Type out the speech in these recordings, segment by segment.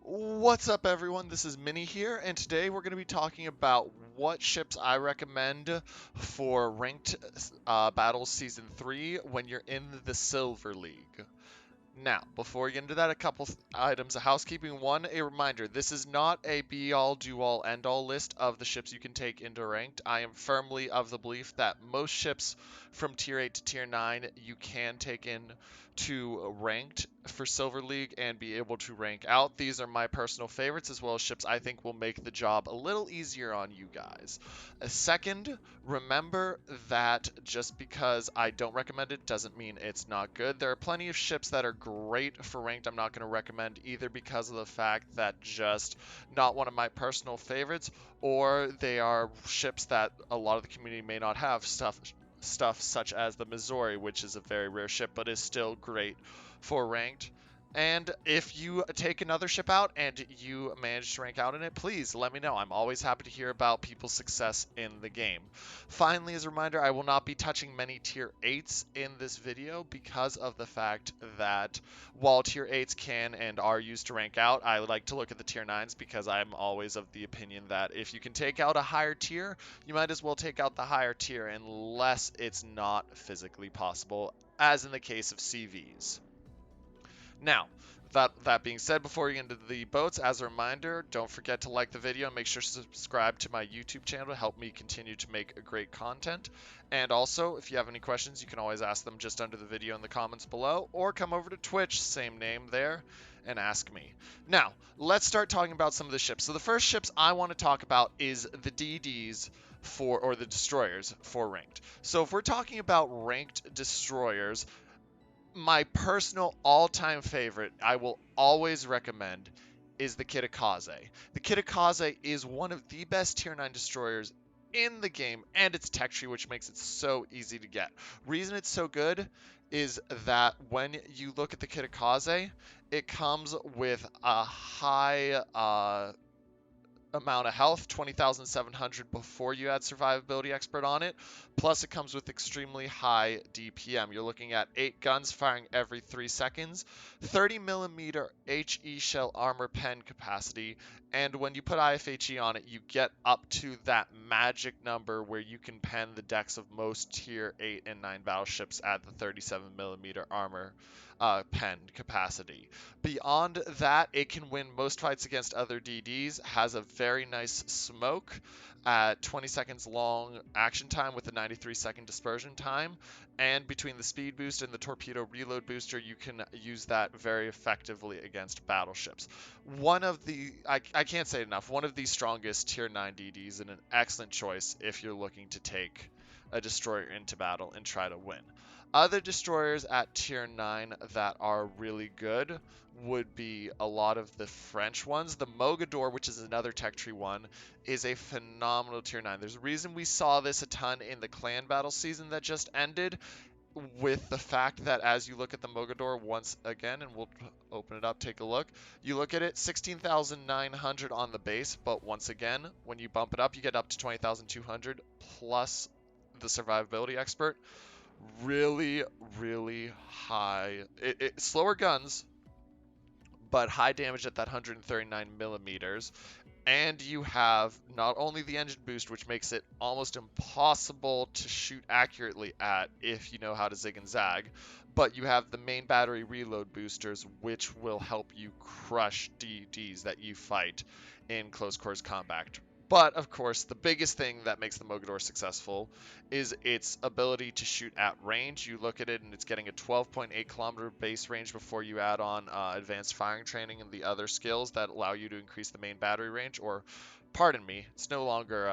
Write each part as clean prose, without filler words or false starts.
What's up, everyone? This is Minnie here, and today we're going to be talking about what ships I recommend for ranked battles season 3 when you're in the Silver League. Now, before we get into that, a couple items of housekeeping. One, a reminder, this is not a be-all, do-all, end-all list of the ships you can take into ranked. I am firmly of the belief that most ships from tier 8 to tier 9 you can take in to ranked for Silver League and be able to rank out. These are my personal favorites, as well as ships I think will make the job a little easier on you guys. A second, remember that just because I don't recommend it doesn't mean it's not good. There are plenty of ships that are great for ranked I'm not going to recommend either because of the fact that just not one of my personal favorites, or they are ships that a lot of the community may not have. Stuff such as the Missouri, which is a very rare ship but is still great for ranked. And if you take another ship out and you manage to rank out in it, please let me know. I'm always happy to hear about people's success in the game. Finally, as a reminder, I will not be touching many tier 8s in this video because of the fact that while tier 8s can and are used to rank out, I like to look at the tier 9s because I'm always of the opinion that if you can take out a higher tier, you might as well take out the higher tier unless it's not physically possible, as in the case of CVs. Now, that being said, before we get into the boats, as a reminder, don't forget to like the video and make sure to subscribe to my YouTube channel to help me continue to make great content. And also, if you have any questions, you can always ask them just under the video in the comments below, or come over to Twitch, same name there, and ask me. Now, let's start talking about some of the ships. So the first ships I want to talk about is the DDs or the destroyers for ranked. So if we're talking about ranked destroyers, my personal all-time favorite I will always recommend is the Kitakaze. The Kitakaze is one of the best tier 9 destroyers in the game, and it's tech tree, which makes it so easy to get. Reason it's so good is that when you look at the Kitakaze, it comes with a high amount of health, 20,700 before you add survivability expert on it. Plus it comes with extremely high DPM. You're looking at 8 guns firing every 3 seconds, 30 millimeter HE shell armor pen capacity, and when you put IFHE on it, you get up to that magic number where you can pen the decks of most tier 8 and 9 battleships at the 37 millimeter armor pen capacity. Beyond that, it can win most fights against other DDs, has a very nice smoke at 20 seconds long action time with a 93-second dispersion time, and between the speed boost and the torpedo reload booster, you can use that very effectively against battleships. I can't say it enough, one of the strongest tier 9 DDs and an excellent choice if you're looking to take a destroyer into battle and try to win. Other destroyers at tier 9 that are really good would be a lot of the French ones. The Mogador, which is another tech tree one, is a phenomenal tier 9. There's a reason we saw this a ton in the clan battle season that just ended, with the fact that as you look at the Mogador once again, and we'll open it up, take a look, you look at it, 16,900 on the base, but once again, when you bump it up, you get up to 20,200 plus the survivability expert. Really, really high. Slower guns, but high damage at that 139 millimeters. And you have not only the engine boost, which makes it almost impossible to shoot accurately at if you know how to zig and zag, but you have the main battery reload boosters, which will help you crush DDs that you fight in close quarters combat. But of course, the biggest thing that makes the Mogador successful is its ability to shoot at range. You look at it and it's getting a 12.8 kilometer base range before you add on advanced firing training and the other skills that allow you to increase the main battery range, or pardon me, it's no longer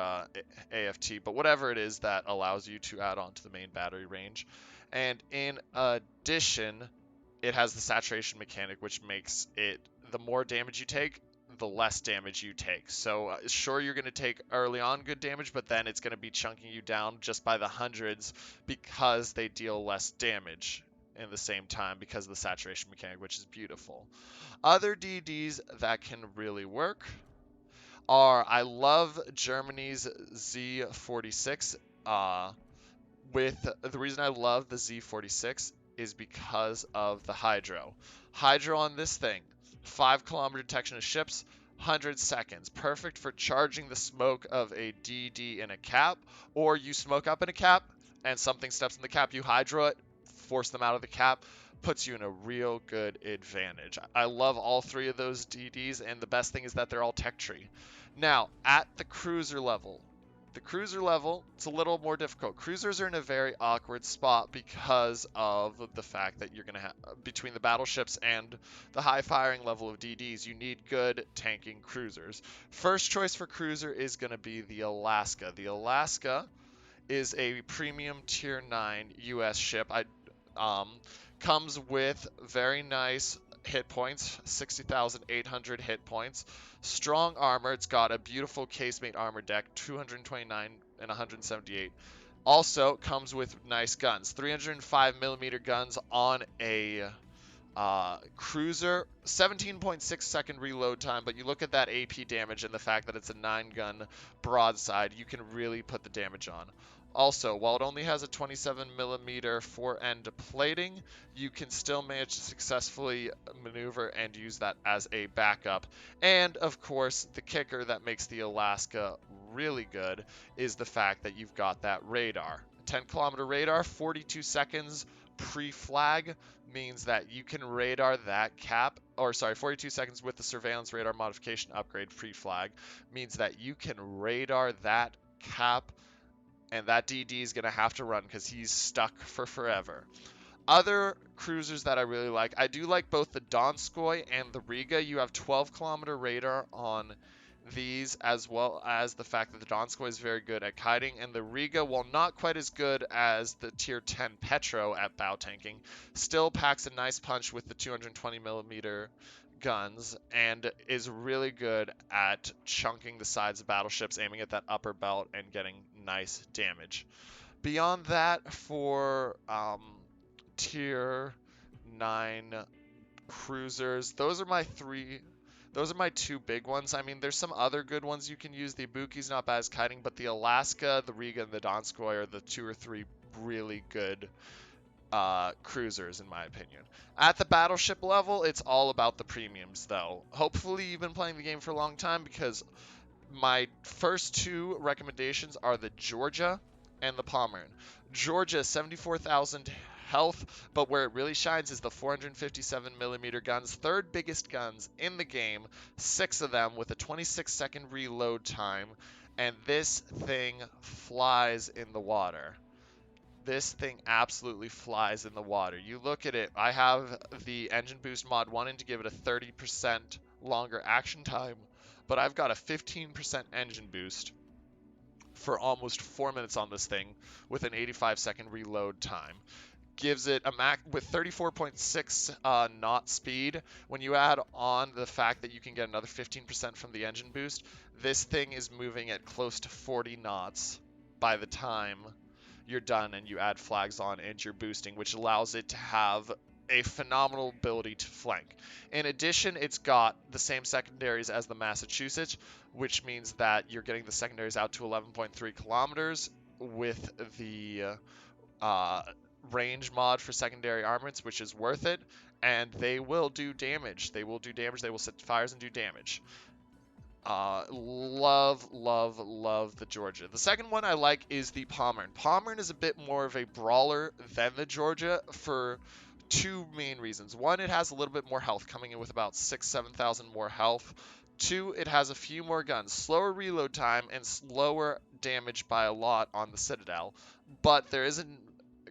AFT, but whatever it is that allows you to add on to the main battery range. And in addition, it has the saturation mechanic, which makes it, the more damage you take, the less damage you take. So sure, you're going to take early on good damage, but then it's going to be chunking you down just by the hundreds because they deal less damage in the same time because of the saturation mechanic, which is beautiful. Other DDs that can really work are, I love Germany's Z46. With the reason I love the Z46 is because of the hydro. Hydro on this thing, 5-kilometer detection of ships, 100 seconds. Perfect for charging the smoke of a DD in a cap, or you smoke up in a cap and something steps in the cap, you hydro it, force them out of the cap, puts you in a real good advantage. I love all three of those DDs, and the best thing is that they're all tech tree. Now, at the cruiser level, it's a little more difficult. Cruisers are in a very awkward spot because of the fact that you're going to have, between the battleships and the high firing level of DDs, you need good tanking cruisers. First choice for cruiser is going to be the Alaska. The Alaska is a premium tier 9 US ship. Comes with very nice hit points, 60,800 hit points, strong armor. It's got a beautiful casemate armor deck, 229 and 178. Also comes with nice guns, 305 millimeter guns on a cruiser, 17.6 second reload time, but you look at that AP damage and the fact that it's a 9-gun broadside, you can really put the damage on. Also, while it only has a 27 millimeter fore-end plating, you can still manage to successfully maneuver and use that as a backup. And of course, the kicker that makes the Alaska really good is the fact that you've got that radar. 10-kilometer radar, 42 seconds pre-flag means that you can radar that cap, or sorry, 42 seconds with the surveillance radar modification upgrade pre-flag means that you can radar that cap, and that DD is going to have to run because he's stuck for forever. Other cruisers that I really like, I do like both the Donskoy and the Riga. You have 12-kilometer radar on these, as well as the fact that the Donskoy is very good at kiting, and the Riga, while not quite as good as the tier 10 Petro at bow tanking, still packs a nice punch with the 220 millimeter guns and is really good at chunking the sides of battleships, aiming at that upper belt and getting nice damage. Beyond that, for tier 9 cruisers, those are my two big ones. I mean, there's some other good ones you can use. The Ibuki's not bad as kiting, but the Alaska, the Riga, and the Donskoy are the 2 or 3 really good cruisers, in my opinion. At the battleship level, it's all about the premiums, though. Hopefully, you've been playing the game for a long time, because my first 2 recommendations are the Georgia and the Pommern. Georgia, 74,000 health, but where it really shines is the 457 millimeter guns, third biggest guns in the game, 6 of them with a 26-second reload time, and this thing flies in the water. This thing absolutely flies in the water. You look at it, I have the engine boost mod 1 in to give it a 30% longer action time, but I've got a 15% engine boost for almost 4 minutes on this thing with an 85-second reload time. Gives it a max with 34.6 knot speed. When you add on the fact that you can get another 15% from the engine boost, this thing is moving at close to 40 knots by the time you're done and you add flags on and you're boosting, which allows it to have a phenomenal ability to flank. In addition, it's got the same secondaries as the Massachusetts, which means that you're getting the secondaries out to 11.3 kilometers with the range mod for secondary armaments, which is worth it, and they will do damage. They will set fires and do damage. Love the Georgia. The second one I like is the Pommern. Pommern is a bit more of a brawler than the Georgia for 2 main reasons. One, it has a little bit more health, coming in with about 6,000-7,000 more health. 2, it has a few more guns, slower reload time, and slower damage by a lot on the Citadel, but there isn't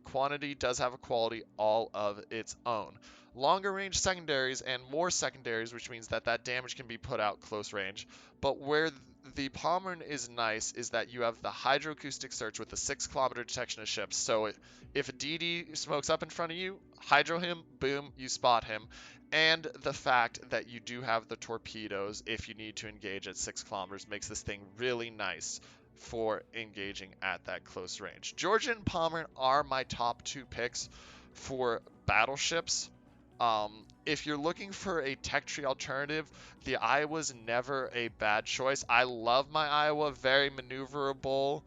quantity, does have a quality all of its own. Longer range secondaries and more secondaries, which means that that damage can be put out close range. But where the Pommern is nice is that you have the hydroacoustic search with the 6-kilometer detection of ships. So if a DD smokes up in front of you, hydro him, boom, you spot him. And the fact that you do have the torpedoes if you need to engage at 6 kilometers makes this thing really nice for engaging at that close range. Georgia and Pommern are my top 2 picks for battleships. If you're looking for a tech tree alternative, the Iowa's never a bad choice. I love my Iowa, very maneuverable,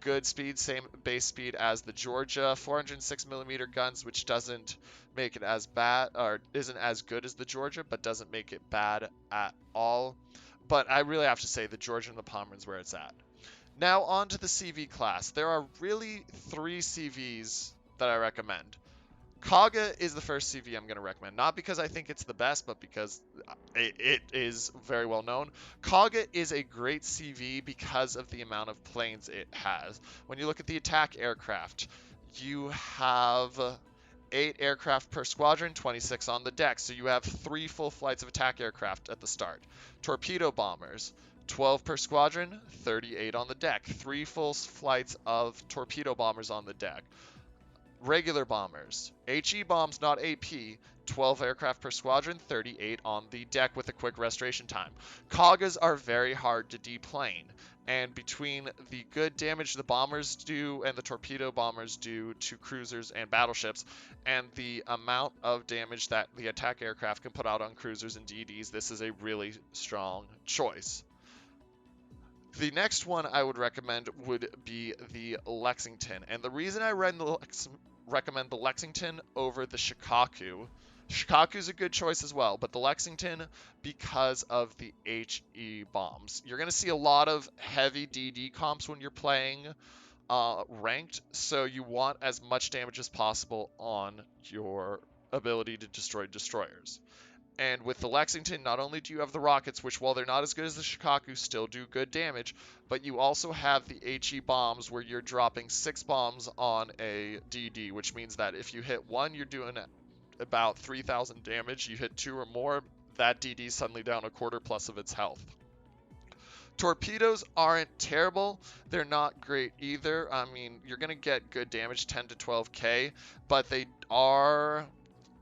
good speed, same base speed as the Georgia, 406 millimeter guns, which doesn't make it as bad, or isn't as good as the Georgia, but doesn't make it bad at all. But I really have to say the Georgia and the Pomeran's where it's at. Now on to the CV class. There are really 3 CVs that I recommend. Kaga is the first CV I'm going to recommend, not because I think it's the best, but because it is very well known. Kaga is a great CV because of the amount of planes it has. When you look at the attack aircraft, you have 8 aircraft per squadron, 26 on the deck, so you have 3 full flights of attack aircraft at the start. Torpedo bombers, 12 per squadron, 38 on the deck, 3 full flights of torpedo bombers on the deck. Regular bombers, HE bombs, not AP, 12 aircraft per squadron, 38 on the deck with a quick restoration time. Kagas are very hard to deplane, and between the good damage the bombers do and the torpedo bombers do to cruisers and battleships, and the amount of damage that the attack aircraft can put out on cruisers and DDs, this is a really strong choice. The next one I would recommend would be the Lexington, and the reason I recommend the Lexington over the Shikaku's a good choice as well, but the Lexington because of the HE bombs. You're going to see a lot of heavy DD comps when you're playing ranked, so you want as much damage as possible on your ability to destroy destroyers. And with the Lexington, not only do you have the rockets, which while they're not as good as the Shikaku, still do good damage, but you also have the HE bombs where you're dropping 6 bombs on a DD, which means that if you hit 1, you're doing about 3,000 damage. You hit 2 or more, that DD is suddenly down a quarter plus of its health. Torpedoes aren't terrible. They're not great either. I mean, you're going to get good damage, 10 to 12k, but they are,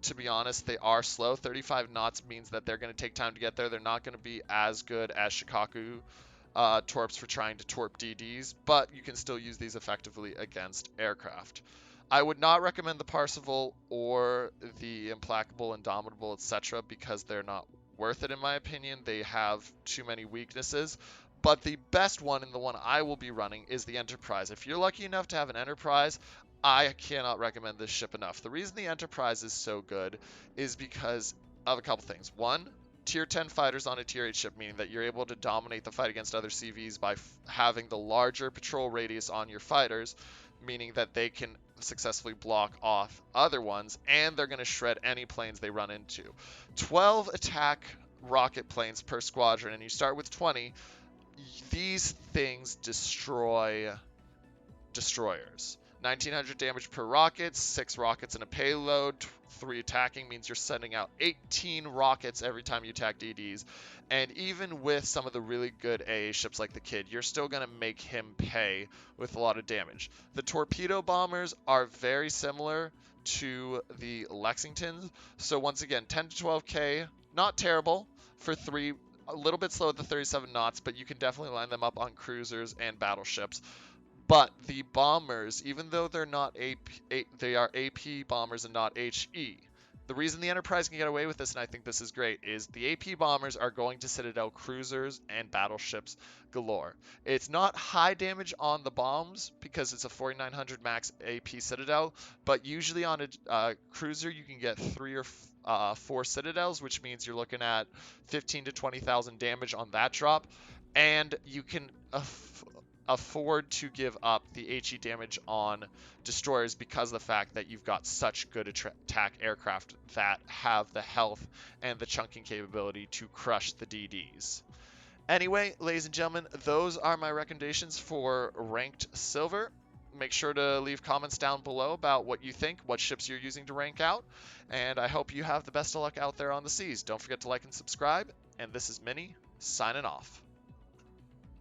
to be honest, they are slow. 35 knots means that they're going to take time to get there. They're not going to be as good as Shikaku torps for trying to torp DDs, but you can still use these effectively against aircraft. I would not recommend the Parseval or the Implacable, Indomitable, etc. because they're not worth it in my opinion. They have too many weaknesses. But the best one, and the one I will be running, is the Enterprise. If you're lucky enough to have an Enterprise, I cannot recommend this ship enough. The reason the Enterprise is so good is because of a couple things. One, tier 10 fighters on a tier 8 ship, meaning that you're able to dominate the fight against other CVs by having the larger patrol radius on your fighters, meaning that they can successfully block off other ones, and they're going to shred any planes they run into. 12 attack rocket planes per squadron, and you start with 20. These things destroy destroyers. 1900 damage per rocket, 6 rockets in a payload, 3 attacking means you're sending out 18 rockets every time you attack DDs. And even with some of the really good AA ships like the Kid, you're still going to make him pay with a lot of damage. The torpedo bombers are very similar to the Lexingtons. So once again, 10 to 12k, not terrible for 3, a little bit slow at the 37 knots, but you can definitely line them up on cruisers and battleships. But the bombers, even though they're not they are AP bombers and not HE. The reason the Enterprise can get away with this, and I think this is great, is the AP bombers are going to Citadel cruisers and battleships galore. It's not high damage on the bombs because it's a 4900 max AP Citadel, but usually on a cruiser you can get 3 or 4 Citadels, which means you're looking at 15 to 20,000 damage on that drop, and you can afford to give up the HE damage on destroyers because of the fact that you've got such good attack aircraft that have the health and the chunking capability to crush the DDs. Anyway, ladies and gentlemen, those are my recommendations for ranked silver. Make sure to leave comments down below about what you think, what ships you're using to rank out, and I hope you have the best of luck out there on the seas. Don't forget to like and subscribe, and this is Minnie, signing off.